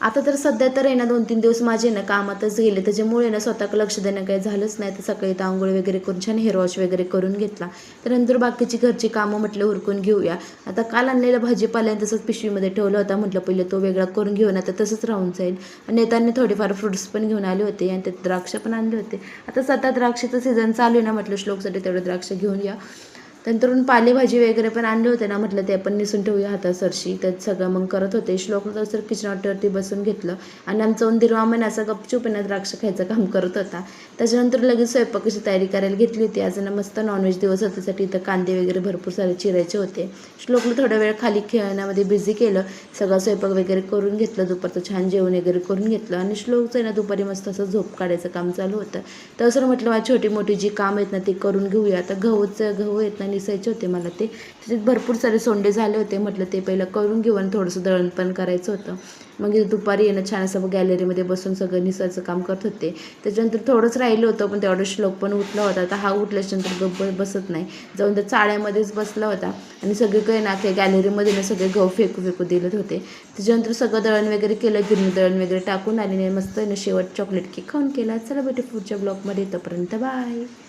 आता तर सध्या तर आहे ना 2-3 दिवस माझे ना कामातच गेले, त्याच्यामुळे ना स्वतःकडे लक्ष देणं काही झालंच नाही. तर सकाळी तर अंघोळ वगैरे करून छान हेअर वॉश वगैरे करून घेतला. त्यानंतर बाकीची घरची कामं म्हटलं उरकून घेऊया. आता काल आणलेला भाजीपाला तसंच पिशवीमध्ये ठेवला होता, म्हटलं पहिलं तो वेगळा करून घेऊ ना तर तसंच राहून जाईल. आणि येताना थोडेफार फ्रुट्स पण घेऊन आले होते आणि त्यात द्राक्ष पण आणले होते. आता सध्या द्राक्षाचं सीझन चालू आहे ना, म्हटलं श्लोकसाठी तेवढे द्राक्ष घेऊन या. नंतरून पालेभाजी वगैरे पण आणले होते ना, म्हटलं ते पण निसून ठेवूया हातासरशी. त्यात सगळं मग करत होते. श्लोकला तर किचन वाटेवरती बसून घेतलं आणि आमचा उंदीर वामन असं गपचूप द्राक्ष खायचं काम करत होता. त्याच्यानंतर लगेच स्वयंपाकाची तयारी करायला घेतली होती. आज ना मस्त नॉनव्हेज दिवस होता, त्यासाठी इथं कांदे वगैरे भरपूर सारे चिरायचे होते. श्लोकला थोडा वेळ खाली खेळण्यामध्ये बिझी केलं. सगळं स्वयंपाक वगैरे करून घेतलं, दुपारचं छान जेवण वगैरे करून घेतलं आणि श्लोकचं ना दुपारी मस्त असं झोप काढायचं काम चालू होतं. तसं म्हटलं माझी छोटी मोठी जी काम आहेत ना ती करून घेऊया. आता गहू आहेत ना निसायचे होते मला, ते त्याच्यात भरपूर सारे सोंडे झाले होते. म्हटलं ते पहिलं करून घेऊ आणि थोडंसं दळण पण करायचं होतं. मग दुपारी येणं छान असं गॅलरीमध्ये बसून सगळं निसायचं काम करत होते. त्याच्यानंतर थोडंच राहिलं होतं, पण तेवढं श्लोक पण उठला होता. आता हा उठल्याच्यानंतर गप्प बसत नाही, जाऊन त्या चाळ्यामध्येच बसला होता आणि सगळीकडे ना ते गॅलरीमध्ये ना सगळे गहू फेकू दिले होते. त्याच्यानंतर सगळं दळण वगैरे केलं, गिरणी दळण वगैरे टाकून आली नाही मस्त शेवट चॉकलेट केक खाऊन केला. चला भेटू पुढच्या ब्लॉगमध्ये, तोपर्यंत बाय.